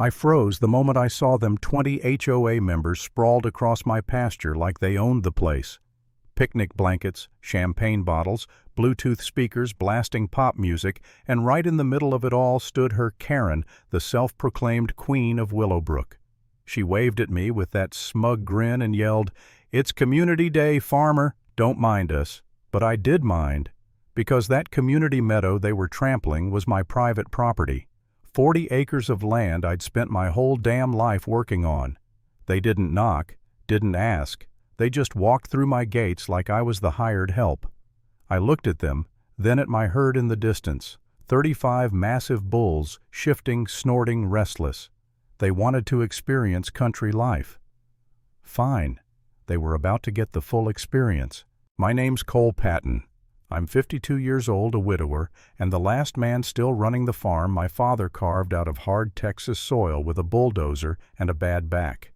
I froze the moment I saw them 20 HOA members sprawled across my pasture like they owned the place. Picnic blankets, champagne bottles, Bluetooth speakers blasting pop music, and right in the middle of it all stood her Karen, the self-proclaimed queen of Willowbrook. She waved at me with that smug grin and yelled, "It's Community Day, farmer, don't mind us." But I did mind, because that community meadow they were trampling was my private property. 40 acres of land I'd spent my whole damn life working on. They didn't knock, didn't ask. They just walked through my gates like I was the hired help. I looked at them, then at my herd in the distance, 35 massive bulls, shifting, snorting, restless. They wanted to experience country life. Fine. They were about to get the full experience. My name's Cole Patton. I'm 52 years old, a widower, and the last man still running the farm my father carved out of hard Texas soil with a bulldozer and a bad back.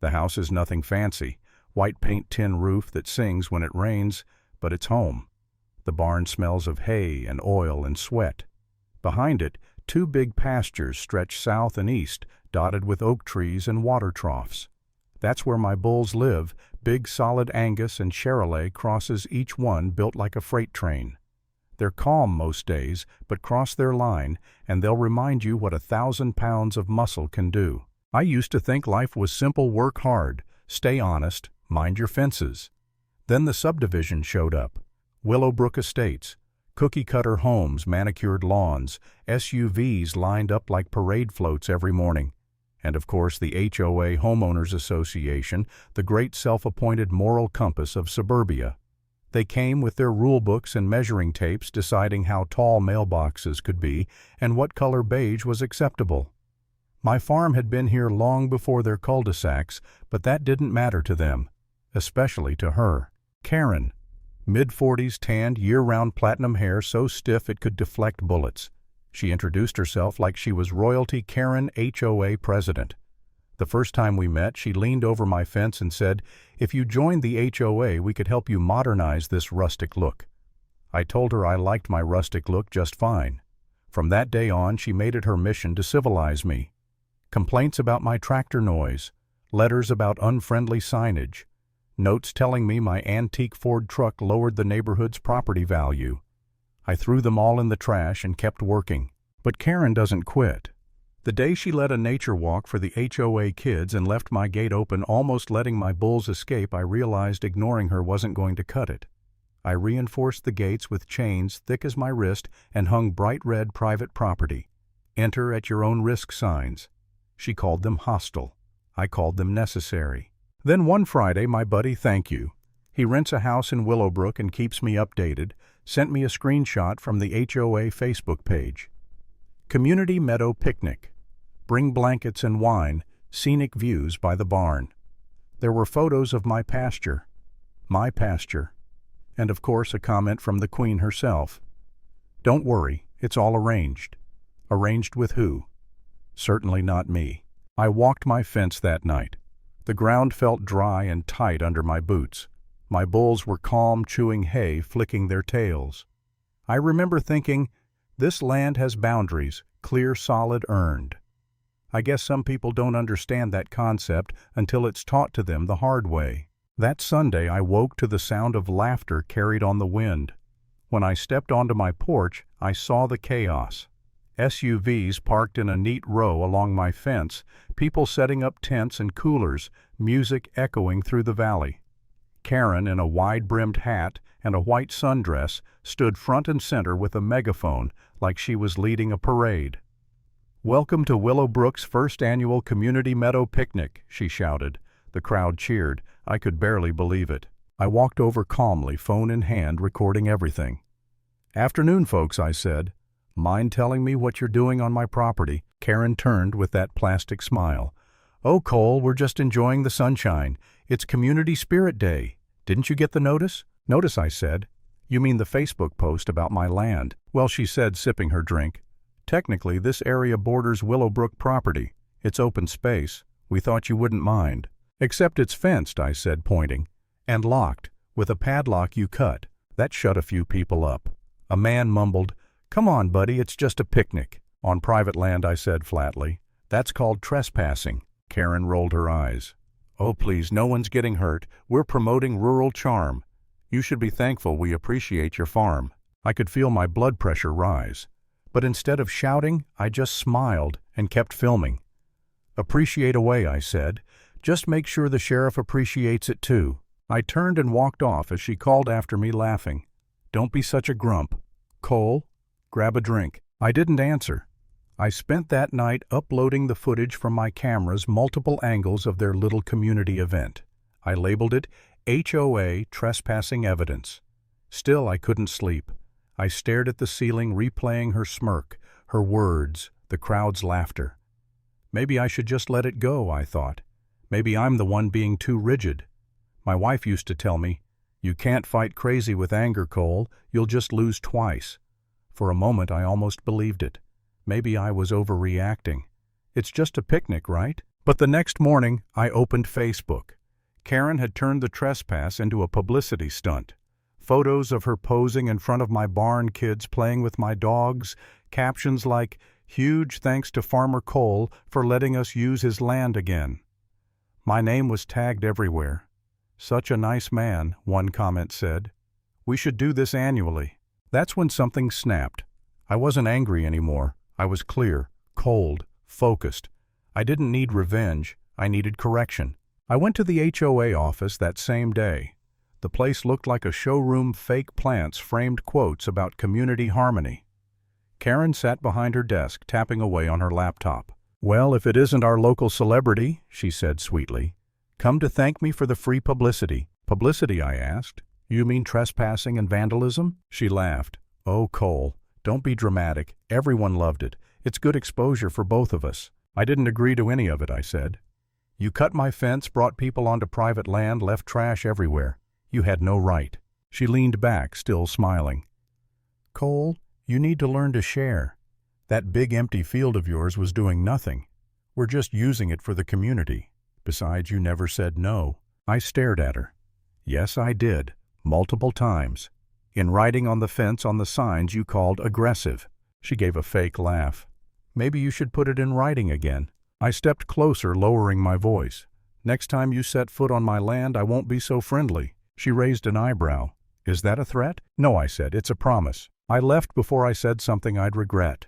The house is nothing fancy. White paint tin roof that sings when it rains, but it's home. The barn smells of hay and oil and sweat. Behind it, 2 big pastures stretch south and east, dotted with oak trees and water troughs. That's where my bulls live. Big solid Angus and Charolais crosses each one built like a freight train. They're calm most days, but cross their line, and they'll remind you what 1,000 pounds of muscle can do. I used to think life was simple: work hard, stay honest, mind your fences. Then the subdivision showed up. Willowbrook Estates, cookie-cutter homes, manicured lawns, SUVs lined up like parade floats every morning. And of course the HOA Homeowners Association, the great self-appointed moral compass of suburbia. They came with their rule books and measuring tapes deciding how tall mailboxes could be and what color beige was acceptable. My farm had been here long before their cul-de-sacs, but that didn't matter to them. Especially to her. Karen, mid-40s, tanned, year-round platinum hair so stiff it could deflect bullets. She introduced herself like she was royalty Karen, HOA president. The first time we met, she leaned over my fence and said, "If you joined the HOA, we could help you modernize this rustic look." I told her I liked my rustic look just fine. From that day on, she made it her mission to civilize me. Complaints about my tractor noise, letters about unfriendly signage, notes telling me my antique Ford truck lowered the neighborhood's property value. I threw them all in the trash and kept working. But Karen doesn't quit. The day she led a nature walk for the HOA kids and left my gate open, almost letting my bulls escape, I realized ignoring her wasn't going to cut it. I reinforced the gates with chains thick as my wrist and hung bright red private property. Enter at your own risk signs. She called them hostile. I called them necessary. Then one Friday, my buddy, thank you. He rents a house in Willowbrook and keeps me updated, sent me a screenshot from the HOA Facebook page. Community Meadow Picnic. Bring blankets and wine, scenic views by the barn. There were photos of my pasture, and of course a comment from the Queen herself. Don't worry, it's all arranged. Arranged with who? Certainly not me. I walked my fence that night. The ground felt dry and tight under my boots. My bulls were calm, chewing hay, flicking their tails. I remember thinking, this land has boundaries, clear, solid, earned. I guess some people don't understand that concept until it's taught to them the hard way. That Sunday I woke to the sound of laughter carried on the wind. When I stepped onto my porch, I saw the chaos. SUVs parked in a neat row along my fence, people setting up tents and coolers, music echoing through the valley. Karen, in a wide-brimmed hat and a white sundress, stood front and center with a megaphone like she was leading a parade. "Welcome to Willowbrook's first annual Community Meadow Picnic," she shouted. The crowd cheered. I could barely believe it. I walked over calmly, phone in hand, recording everything. "Afternoon, folks," I said. "Mind telling me what you're doing on my property?" Karen turned with that plastic smile. "Oh, Cole, we're just enjoying the sunshine. It's Community Spirit Day. Didn't you get the notice?" "Notice," I said. "You mean the Facebook post about my land?" "Well," she said, sipping her drink. "Technically, this area borders Willowbrook property. It's open space. We thought you wouldn't mind." "Except it's fenced," I said, pointing. "And locked, with a padlock you cut." That shut a few people up. A man mumbled, "Come on, buddy, it's just a picnic." "On private land," I said flatly. That's called trespassing. Karen rolled her eyes. Oh, please, no one's getting hurt. We're promoting rural charm. You should be thankful we appreciate your farm. I could feel my blood pressure rise. But instead of shouting, I just smiled and kept filming. Appreciate away, I said. Just make sure the sheriff appreciates it too. I turned and walked off as she called after me, laughing. Don't be such a grump. Cole, grab a drink. I didn't answer. I spent that night uploading the footage from my cameras, multiple angles of their little community event. I labeled it HOA Trespassing Evidence. Still, I couldn't sleep. I stared at the ceiling, replaying her smirk, her words, the crowd's laughter. Maybe I should just let it go, I thought. Maybe I'm the one being too rigid. My wife used to tell me, "You can't fight crazy with anger, Cole. You'll just lose twice." For a moment, I almost believed it. Maybe I was overreacting. It's just a picnic, right? But the next morning, I opened Facebook. Karen had turned the trespass into a publicity stunt. Photos of her posing in front of my barn, kids playing with my dogs, captions like, "Huge thanks to Farmer Cole for letting us use his land again." My name was tagged everywhere. "Such a nice man," one comment said. "We should do this annually." That's when something snapped. I wasn't angry anymore. I was clear, cold, focused. I didn't need revenge. I needed correction. I went to the HOA office that same day. The place looked like a showroom, fake plants, framed quotes about community harmony. Karen sat behind her desk, tapping away on her laptop. "Well, if it isn't our local celebrity," she said sweetly. "Come to thank me for the free publicity." "Publicity?" I asked. "You mean trespassing and vandalism?" She laughed. "Oh, Cole, don't be dramatic. Everyone loved it. It's good exposure for both of us." "I didn't agree to any of it," I said. "You cut my fence, brought people onto private land, left trash everywhere. You had no right." She leaned back, still smiling. "Cole, you need to learn to share. That big empty field of yours was doing nothing. We're just using it for the community. Besides, you never said no." I stared at her. "Yes, I did. Multiple times. In writing on the fence on the signs you called aggressive." She gave a fake laugh. "Maybe you should put it in writing again." I stepped closer, lowering my voice. "Next time you set foot on my land, I won't be so friendly." She raised an eyebrow. "Is that a threat?" "No," I said. "It's a promise." I left before I said something I'd regret.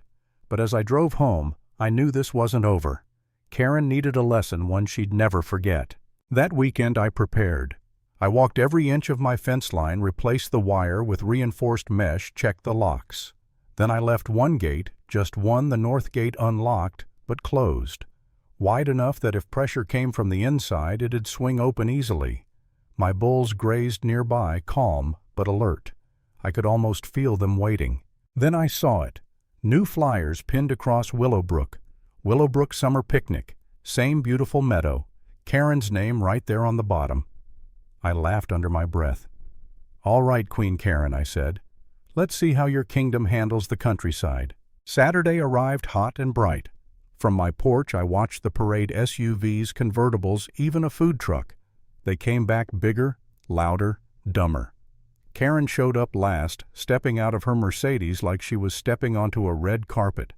But as I drove home, I knew this wasn't over. Karen needed a lesson, one she'd never forget. That weekend I prepared. I walked every inch of my fence line, replaced the wire with reinforced mesh, checked the locks. Then I left one gate, just one, the north gate, unlocked, but closed. Wide enough that if pressure came from the inside, it'd swing open easily. My bulls grazed nearby, calm but alert. I could almost feel them waiting. Then I saw it. New flyers pinned across Willowbrook. Willowbrook Summer Picnic. Same beautiful meadow. Karen's name right there on the bottom. I laughed under my breath. "All right, Queen Karen," I said. "Let's see how your kingdom handles the countryside." Saturday arrived hot and bright. From my porch I watched the parade, SUVs, convertibles, even a food truck. They came back bigger, louder, dumber. Karen showed up last, stepping out of her Mercedes like she was stepping onto a red carpet.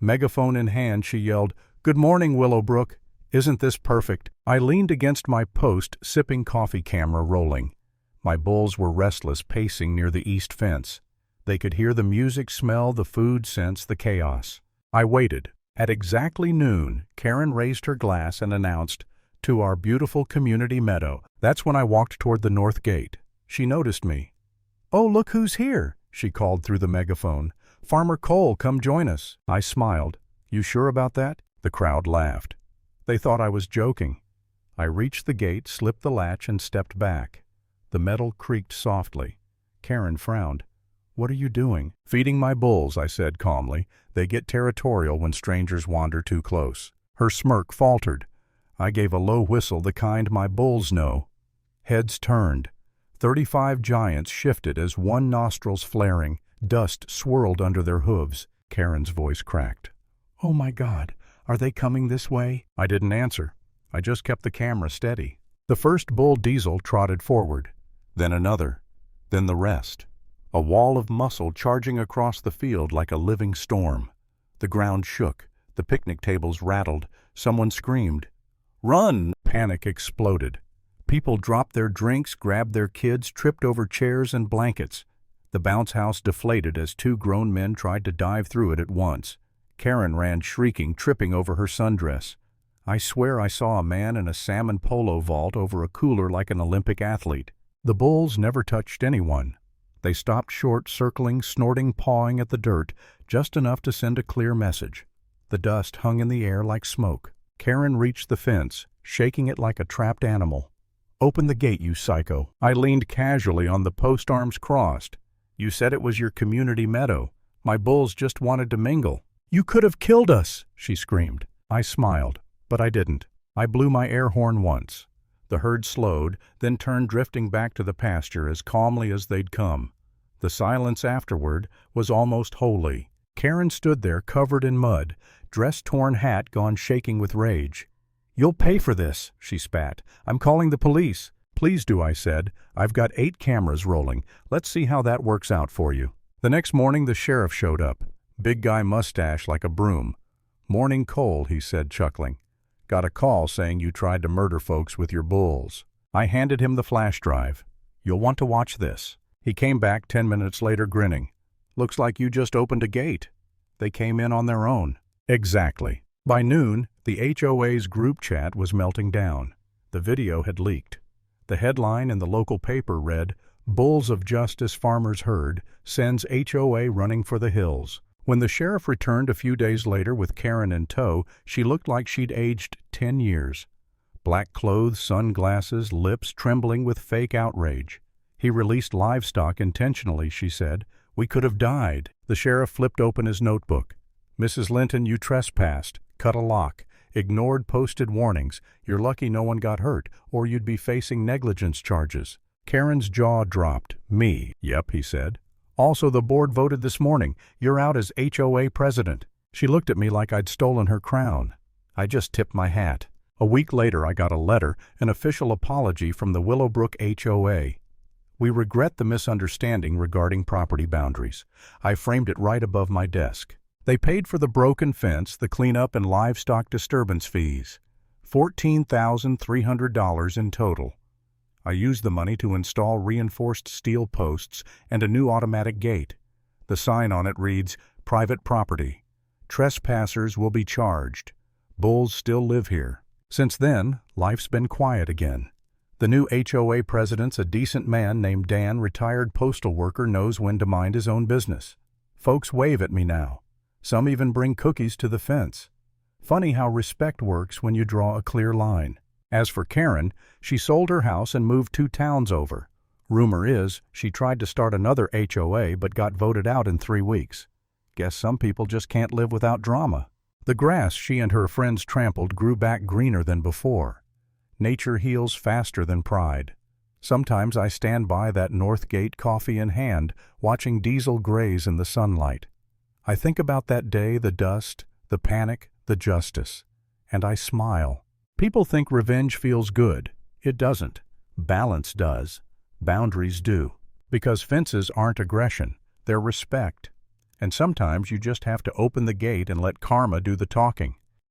Megaphone in hand, she yelled, "Good morning, Willowbrook. Isn't this perfect?" I leaned against my post, sipping coffee, camera rolling. My bulls were restless, pacing near the east fence. They could hear the music, smell the food, sense the chaos. I waited. At exactly noon, Karen raised her glass and announced, "To our beautiful community meadow." That's when I walked toward the north gate. She noticed me. "Oh, look who's here," she called through the megaphone. "Farmer Cole, come join us." I smiled. "You sure about that?" The crowd laughed. They thought I was joking. I reached the gate, slipped the latch, and stepped back. The metal creaked softly. Karen frowned. "What are you doing?" "Feeding my bulls," I said calmly. "They get territorial when strangers wander too close." Her smirk faltered. I gave a low whistle, the kind my bulls know. Heads turned. 35 giants shifted as one nostril's flaring. Dust swirled under their hooves. Karen's voice cracked. "Oh my God, are they coming this way?" I didn't answer. I just kept the camera steady. The first bull diesel trotted forward. Then another. Then the rest. A wall of muscle charging across the field like a living storm. The ground shook. The picnic tables rattled. Someone screamed. "Run!" Panic exploded. People dropped their drinks, grabbed their kids, tripped over chairs and blankets. The bounce house deflated as two grown men tried to dive through it at once. Karen ran shrieking, tripping over her sundress. I swear I saw a man in a salmon polo vault over a cooler like an Olympic athlete. The bulls never touched anyone. They stopped short, circling, snorting, pawing at the dirt, just enough to send a clear message. The dust hung in the air like smoke. Karen reached the fence, shaking it like a trapped animal. "Open the gate, you psycho." I leaned casually on the post, arms crossed. "You said it was your community meadow. My bulls just wanted to mingle." "You could have killed us," she screamed. I smiled, but I didn't. I blew my air horn once. The herd slowed, then turned drifting back to the pasture as calmly as they'd come. The silence afterward was almost holy. Karen stood there covered in mud, dress-torn hat gone shaking with rage. "You'll pay for this," she spat. "I'm calling the police." "Please do," I said. "I've got 8 cameras rolling. Let's see how that works out for you." The next morning the sheriff showed up. Big guy, mustache like a broom. "Morning, Cole," he said, chuckling. "Got a call saying you tried to murder folks with your bulls." I handed him the flash drive. "You'll want to watch this." He came back 10 minutes later grinning. "Looks like you just opened a gate." They came in on their own. Exactly. By noon, the HOA's group chat was melting down. The video had leaked. The headline in the local paper read, "Bulls of Justice Farmers Herd Sends HOA Running for the Hills." When the sheriff returned a few days later with Karen in tow, she looked like she'd aged 10 years. Black clothes, sunglasses, lips trembling with fake outrage. "He released livestock intentionally," she said. "We could have died." The sheriff flipped open his notebook. "Mrs. Linton, you trespassed, cut a lock, ignored posted warnings. You're lucky no one got hurt, or you'd be facing negligence charges." Karen's jaw dropped. "Me?" "Yep," he said. "Also, the board voted this morning. You're out as HOA president." She looked at me like I'd stolen her crown. I just tipped my hat. A week later I got a letter, an official apology from the Willowbrook HOA. "We regret the misunderstanding regarding property boundaries." I framed it right above my desk. They paid for the broken fence, the cleanup, and livestock disturbance fees. $14,300 in total. I used the money to install reinforced steel posts and a new automatic gate. The sign on it reads, "Private property. Trespassers will be charged. Bulls still live here." Since then, life's been quiet again. The new HOA president's a decent man named Dan, retired postal worker, knows when to mind his own business. Folks wave at me now. Some even bring cookies to the fence. Funny how respect works when you draw a clear line. As for Karen, she sold her house and moved 2 towns over. Rumor is she tried to start another HOA but got voted out in 3 weeks. Guess some people just can't live without drama. The grass she and her friends trampled grew back greener than before. Nature heals faster than pride. Sometimes I stand by that North Gate, coffee in hand, watching diesel graze in the sunlight. I think about that day, the dust, the panic, the justice, and I smile. People think revenge feels good. It doesn't. Balance does. Boundaries do. Because fences aren't aggression, they're respect. And sometimes you just have to open the gate and let karma do the talking.